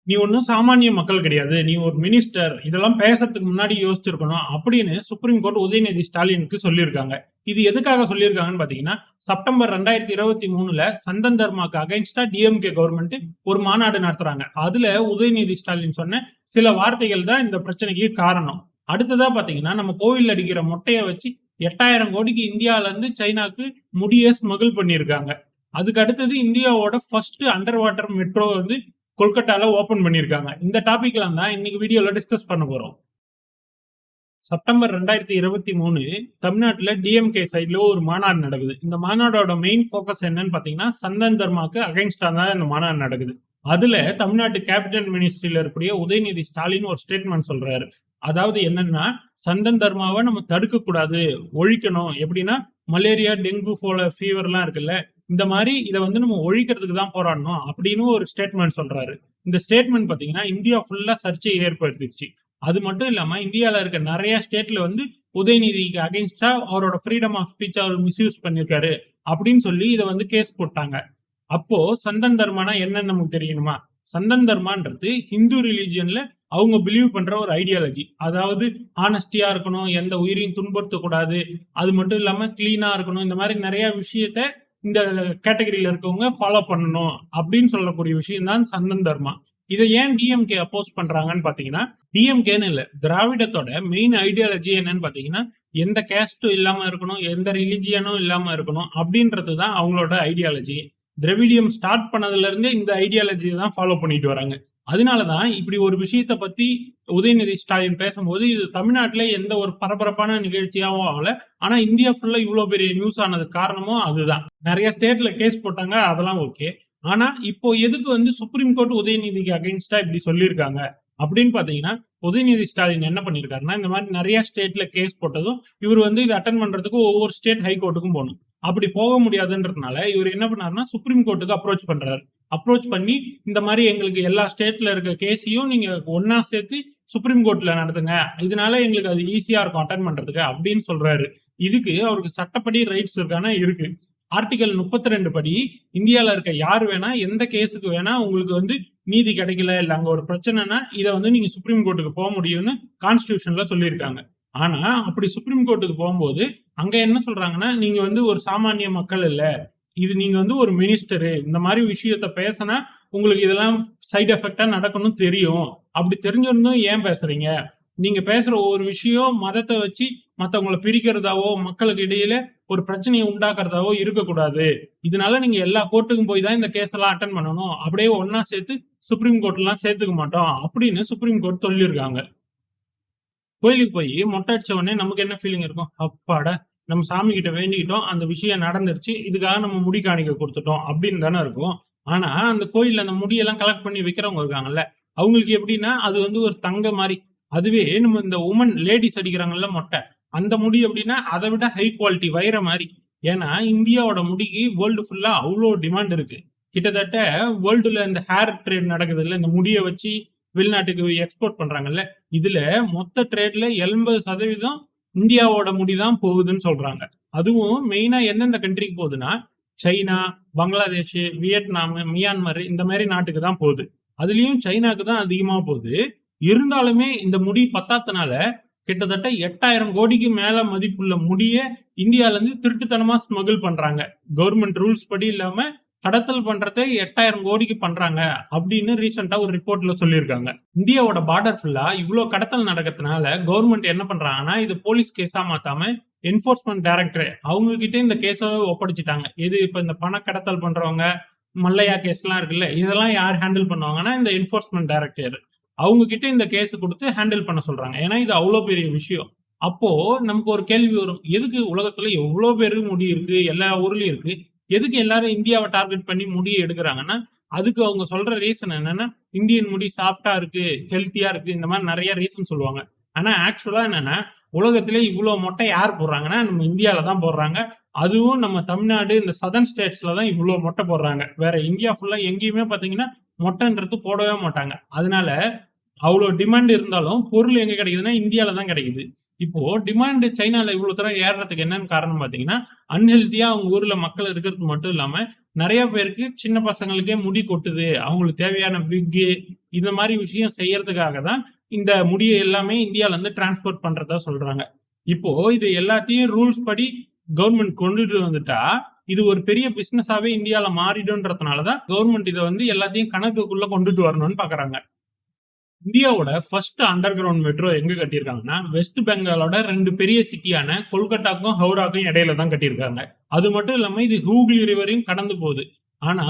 நீ ஒன்னும் சாமானிய மக்கள் கிடையாது, நீ ஒரு மினிஸ்டர், இதெல்லாம் பேசுறதுக்கு முன்னாடி யோசிச்சிருக்கணும் அப்படின்னு சுப்ரீம் கோர்ட் உதயநிதி ஸ்டாலினுக்கு சொல்லியிருக்காங்க. இது எதுக்காக சொல்லியிருக்காங்கன்னு பாத்தீங்கன்னா, செப்டம்பர் 2023 சந்தன் தர்மாக்கு அகைன்ஸ்டா டிஎம்கே கவர்மெண்ட் ஒரு மாநாடு நடத்துறாங்க. அதுல உதயநிதி ஸ்டாலின் சொன்ன சில வார்த்தைகள் தான் இந்த பிரச்சனைக்கு காரணம். அடுத்ததா பாத்தீங்கன்னா, நம்ம கோவில் அடிக்கிற மொட்டைய வச்சு 8000 கோடிக்கு இந்தியால இருந்து சைனாக்கு முடிய ஸ்மகிள் பண்ணிருக்காங்க. அதுக்கு அடுத்தது இந்தியாவோட ஃபர்ஸ்ட் அண்டர் வாட்டர் மெட்ரோ வந்து கொல்கட்டால ஓபன் பண்ணிருக்காங்க. இந்த டாபிக்லாம் தான் இன்னைக்கு வீடியோல டிஸ்கஸ் பண்ண போறோம். செப்டம்பர் 2023 தமிழ்நாட்டுல டிஎம்கே சைட்ல ஒரு மாநாடு நடக்குது. இந்த மாநாடோட மெயின் போக்கஸ் என்னன்னு பாத்தீங்கன்னா, சந்தன் தர்மாக்கு அகைன்ஸ்டா தான் இந்த மாநாடு நடக்குது. அதுல தமிழ்நாட்டு கேபினட் மினிஸ்ட்ரியில இருக்கக்கூடிய உதயநிதி ஸ்டாலின் ஒரு ஸ்டேட்மெண்ட் சொல்றாரு. அதாவது என்னன்னா, சந்தன் தர்மாவை நம்ம தடுக்க கூடாது, ஒழிக்கணும். எப்படின்னா, மலேரியா, டெங்கு போல ஃபீவர் எல்லாம் இருக்குல்ல, இந்த மாதிரி இதை வந்து நம்ம ஒழிக்கிறதுக்கு தான் போராடணும் அப்படின்னு ஒரு ஸ்டேட்மெண்ட் சொல்றாரு. இந்த ஸ்டேட்மெண்ட் பாத்தீங்கன்னா இந்தியா ஃபுல்லா சர்ச்சையை ஏற்படுத்திடுச்சு. அது மட்டும் இல்லாம இந்தியால இருக்க நிறைய ஸ்டேட்ல வந்து உதயநிதிக்கு அகைன்ஸ்டா அவரோட ஃப்ரீடம் ஆஃப் ஸ்பீச் அவர் மிஸ்யூஸ் பண்ணிருக்காரு அப்படின்னு சொல்லி இதை வந்து கேஸ் போட்டாங்க. அப்போ சந்தன் தர்மானா என்னன்னு நமக்கு தெரியணுமா? சந்தன் தர்மான்றது ஹிந்து ரிலீஜியன்ல அவங்க பிலீவ் பண்ற ஒரு ஐடியாலஜி. அதாவது ஆனஸ்டியா இருக்கணும், எந்த உயிரையும் துன்புறுத்தக்கூடாது, அது மட்டும் இல்லாம கிளீனா இருக்கணும், இந்த மாதிரி நிறைய விஷயத்த இந்த கேட்டகரியில இருக்கவங்க ஃபாலோ பண்ணணும் அப்படின்னு சொல்லக்கூடிய விஷயம் தான் சந்தன் தர்மா. இதை ஏன் டிஎம்கே அப்போஸ் பண்றாங்கன்னு பாத்தீங்கன்னா, டிஎம்கேன்னு இல்ல, திராவிடத்தோட மெயின் ஐடியாலஜி என்னன்னு பாத்தீங்கன்னா, எந்த கேஸ்டும் இல்லாம இருக்கணும், எந்த ரிலிஜியனும் இல்லாம இருக்கணும் அப்படின்றது தான் அவங்களோட ஐடியாலஜி. திராவிடியம் ஸ்டார்ட் பண்ணதுல இருந்தே இந்த ஐடியாலஜியை தான் ஃபாலோ பண்ணிட்டு வராங்க. அதனாலதான் இப்படி ஒரு விஷயத்த பத்தி உதயநிதி ஸ்டாலின் பேசும்போது இது தமிழ்நாட்டுல எந்த ஒரு பரபரப்பான நிகழ்ச்சியாவும் ஆகல. ஆனா இந்தியா ஃபுல்லா இவ்வளவு பெரிய நியூஸ் ஆனது காரணமும் அதுதான். நிறைய ஸ்டேட்ல கேஸ் போட்டாங்க, அதெல்லாம் ஓகே. ஆனா இப்போ எதுக்கு வந்து சுப்ரீம் கோர்ட் உதயநிதிக்கு அகைன்ஸ்டா இப்படி சொல்லியிருக்காங்க அப்படின்னு பாத்தீங்கன்னா, உதயநிதி ஸ்டாலின் என்ன பண்ணிருக்காருன்னா, இந்த மாதிரி நிறைய ஸ்டேட்ல கேஸ் போட்டதும் இவர் வந்து இதை அட்டன் பண்றதுக்கு ஒவ்வொரு ஸ்டேட் ஹைகோர்ட்டுக்கும் போகணும். அப்படி போக முடியாதுன்றதுனால இவர் என்ன பண்ணாருன்னா சுப்ரீம் கோர்ட்டுக்கு அப்ரோச் பண்றாரு. அப்ரோச் பண்ணி இந்த மாதிரி எங்களுக்கு எல்லா ஸ்டேட்ல இருக்க கேஸையும் நீங்க ஒன்னா சேர்த்து சுப்ரீம் கோர்ட்ல நடத்துங்க, இதனால எங்களுக்கு அது ஈஸியா இருக்கும் அட்டன் பண்றதுக்கு அப்படின்னு சொல்றாரு. இதுக்கு அவருக்கு சட்டப்படி ரைட்ஸ் இருக்கானா இருக்கு. ஆர்டிகல் 32 படி இந்தியால இருக்க யாரு வேணா எந்த கேஸுக்கு வேணா உங்களுக்கு வந்து நீதி கிடைக்கல, இல்ல அங்க ஒரு பிரச்சனைனா இதை வந்து நீங்க சுப்ரீம் கோர்ட்டுக்கு போக முடியும்னு கான்ஸ்டிடியூஷன்ல சொல்லியிருக்காங்க. ஆனா அப்படி சுப்ரீம் கோர்ட்டுக்கு போகும்போது அங்க என்ன சொல்றாங்கன்னா, நீங்க வந்து ஒரு சாமானிய மக்கள் இல்ல, இது நீங்க வந்து ஒரு மினிஸ்டரு, இந்த மாதிரி விஷயத்த பேசினா உங்களுக்கு இதெல்லாம் சைடு எஃபெக்டா நடக்கணும் தெரியும், அப்படி தெரிஞ்சிருந்தும் ஏன் பேசுறீங்க? நீங்க பேசுற ஒவ்வொரு விஷயம் மதத்தை வச்சு மத்தவங்களை பிரிக்கிறதாவோ மக்களுக்கு இடையில ஒரு பிரச்சனையை உண்டாக்குறதாவோ இருக்கக்கூடாது. இதனால நீங்க எல்லா கோர்ட்டுக்கும் போய் தான் இந்த கேஸ் எல்லாம் அட்டன் பண்ணணும், அப்படியே ஒன்னா சேர்த்து சுப்ரீம் கோர்ட் எல்லாம் சேர்த்துக்க மாட்டோம் அப்படின்னு சுப்ரீம் கோர்ட் சொல்லியிருக்காங்க. கோயிலுக்கு போய் மொட்டை அடிச்ச உடனே நமக்கு என்ன ஃபீலிங் இருக்கும்? அப்பாட, நம்ம சாமி கிட்ட வேண்டிக்கிட்டோம், அந்த விஷயம் நடந்துருச்சு, இதுக்காக நம்ம முடி காணிக்க கொடுத்துட்டோம் அப்படின்னு தானே இருக்கும். ஆனா அந்த கோயில்ல அந்த முடியெல்லாம் கலெக்ட் பண்ணி வைக்கிறவங்க இருக்காங்கல்ல, அவங்களுக்கு எப்படின்னா அது வந்து ஒரு தங்க மாதிரி. அதுவே நம்ம இந்த உமன் லேடிஸ் அடிக்கிறாங்கல்ல மொட்டை, அந்த முடி எப்படின்னா அதை விட ஹை குவாலிட்டி வைர மாதிரி. ஏன்னா இந்தியாவோட முடிக்கு வேர்ல்டு ஃபுல்லா அவ்வளோ டிமாண்ட் இருக்கு. கிட்டத்தட்ட வேர்ல்டுல இந்த ஹேர் ட்ரேட் நடக்குது இல்ல, இந்த முடியை வச்சு வெளிநாட்டுக்கு எக்ஸ்போர்ட் பண்றாங்கல்ல, இதுல மொத்த ட்ரேட்ல 80% இந்தியாவோட முடிதான் போகுதுன்னு சொல்றாங்க. அதுவும் மெயினா எந்தெந்த கண்ட்ரிக்கு போகுதுன்னா, சைனா, பங்களாதேஷ், வியட்நாம், மியான்மர் இந்த மாதிரி நாட்டுக்கு தான் போகுது. அதுலயும் சைனாக்கு தான் அதிகமா போகுது. இருந்தாலுமே இந்த முடி பத்தாதனால கிட்டத்தட்ட 8000 கோடிக்கு மேல மதிப்புள்ள முடிய இந்தியால இருந்து திருட்டுத்தனமா ஸ்மகிள் பண்றாங்க. கவர்மெண்ட் ரூல்ஸ் படி இல்லாம கடத்தல் பண்றதை 8000 கோடிக்கு பண்றாங்க அப்படின்னு ரீசெண்டா ஒரு ரிப்போர்ட்ல சொல்லியிருக்காங்க. இந்தியாவோட பார்டர் ஃபுல்லா இவ்வளவு கடத்தல் நடக்கிறதுனால கவர்மெண்ட் என்ன பண்றாங்கன்னா, இது போலீஸ் கேஸா மாத்தாம என்போர்ஸ்மெண்ட் டைரக்டர் அவங்க கிட்ட இந்த கேஸை ஒப்படைச்சிட்டாங்க. இது இப்ப இந்த பண கடத்தல் பண்றவங்க, மல்லையா கேஸ் எல்லாம் இருக்குல்ல, இதெல்லாம் யார் ஹேண்டில் பண்ணுவாங்கன்னா இந்த என்போர்ஸ்மெண்ட் டைரக்டர் அவங்க கிட்ட இந்த கேஸ் கொடுத்து ஹேண்டில் பண்ண சொல்றாங்க. ஏன்னா இது அவ்வளவு பெரிய விஷயம். அப்போ நமக்கு ஒரு கேள்வி வரும், எதுக்கு உலகத்துல எவ்வளவு பேரு முடி இருக்கு, எல்லா ஊர்லயும் இருக்கு, எதுக்கு எல்லாரும் இந்தியாவை டார்கெட் பண்ணி முடியை எடுக்கிறாங்கன்னா, அதுக்கு அவங்க சொல்ற ரீசன் என்னன்னா, இந்தியன் முடி சாஃப்டா இருக்கு, ஹெல்த்தியா இருக்கு, இந்த மாதிரி நிறைய ரீசன் சொல்லுவாங்க. ஆனா ஆக்சுவலா என்னன்னா, உலகத்திலே இவ்வளவு மொட்டை யார் போடுறாங்கன்னா நம்ம இந்தியால தான் போடுறாங்க. அதுவும் நம்ம தமிழ்நாடு இந்த சதர்ன் ஸ்டேட்ஸ்ல தான் இவ்வளவு மொட்டை போடுறாங்க. வேற இந்தியா ஃபுல்லா எங்கேயுமே பாத்தீங்கன்னா மொட்டைன்றது போடவே மாட்டாங்க. அதனால அவ்வளவு டிமாண்ட் இருந்தாலும் பொருள் எங்க கிடைக்குதுன்னா இந்தியால தான் கிடைக்குது. இப்போ டிமாண்ட் சைனால இவ்வளவு தூரம் ஏறதுக்கு என்னன்னு காரணம் பாத்தீங்கன்னா, அன்ஹெல்தியா அவங்க ஊர்ல மக்கள் இருக்கிறது மட்டும் இல்லாம நிறைய பேருக்கு சின்ன பசங்களுக்கே முடி கொட்டுது, அவங்களுக்கு தேவையான விக்கு இந்த மாதிரி விஷயம் செய்யறதுக்காக தான் இந்த முடியை எல்லாமே இந்தியால இருந்து டிரான்ஸ்போர்ட் பண்றதா சொல்றாங்க. இப்போ இது எல்லாத்தையும் ரூல்ஸ் படி கவர்மெண்ட் கொண்டுட்டு வந்துட்டா இது ஒரு பெரிய பிசினஸாவே இந்தியால மாறிடும்ன்றதுனாலதான் கவர்மெண்ட் இதை வந்து எல்லாத்தையும் கணக்குக்குள்ள கொண்டுட்டு வரணும்னு பாக்குறாங்க. இந்தியாவோட ஃபர்ஸ்ட் அண்டர் கிரவுண்ட் மெட்ரோ எங்க கட்டியிருக்காங்கன்னா வெஸ்ட் பெங்காலோட 2 பெரிய சிட்டியான கொல்கட்டாக்கும் ஹவுராக்கும் இடையில தான் கட்டியிருக்காங்க. அது மட்டும் இல்லாம இது ஹூக்ளி ரிவரையும் கடந்து போகுது. ஆனா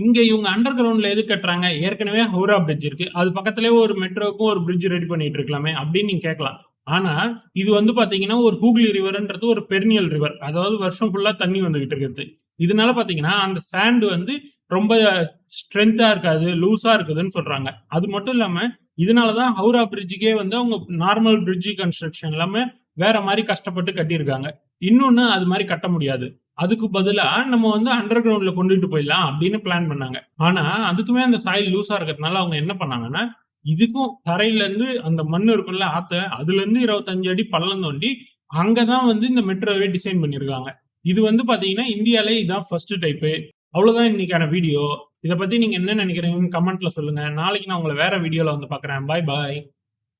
இங்க இவங்க அண்டர் கிரவுண்ட்ல எது கட்டுறாங்க? ஏற்கனவே ஹவுரா பிரிட்ஜ் இருக்கு, அது பக்கத்திலே ஒரு மெட்ரோக்கும் ஒரு பிரிட்ஜ் ரெடி பண்ணிட்டு இருக்கலாமே அப்படின்னு நீங்க கேட்கலாம். ஆனா இது வந்து பாத்தீங்கன்னா ஒரு ஹூக்ளி ரிவர்ன்றது ஒரு பெர்னியல் ரிவர், அதாவது வருஷம் ஃபுல்லா தண்ணி வந்துகிட்டு இருக்குது. இதனால பாத்தீங்கன்னா அந்த சாண்ட் வந்து ரொம்ப ஸ்ட்ரென்த்தா இருக்காது, லூஸா இருக்குதுன்னு சொல்றாங்க. அது மட்டும் இல்லாம இதனாலதான் ஹவுரா பிரிட்ஜுக்கே வந்து அவங்க நார்மல் பிரிட்ஜ் கன்ஸ்ட்ரக்ஷன் எல்லாமே வேற மாதிரி கஷ்டப்பட்டு கட்டியிருக்காங்க. இன்னொன்னு அது மாதிரி கட்ட முடியாது, அதுக்கு பதிலா நம்ம வந்து அண்டர் கிரவுண்ட்ல கொண்டுட்டு போயிடலாம் அப்படின்னு பிளான் பண்ணாங்க. ஆனா அதுக்குமே அந்த சாயில் லூஸா இருக்கிறதுனால அவங்க என்ன பண்ணாங்கன்னா இதுக்கும் தரையில இருந்து அந்த மண்ணு இருக்கும்ல ஆத்த, அதுல இருந்து 25 அடி பள்ளம் தோண்டி அங்கதான் வந்து இந்த மெட்ரோவே டிசைன் பண்ணிருக்காங்க. இது வந்து பாத்தீங்கன்னா இந்தியாலே இதான் ஃபர்ஸ்ட் டைப்பு. அவ்வளவுதான் இன்னைக்கான வீடியோ. இதை பத்தி நீங்க என்ன நினைக்கிறீங்கன்னு கமெண்ட்ல சொல்லுங்க. நாளைக்கு நான் உங்களை வேற வீடியோல வந்து பாக்குறேன். பாய் பாய்.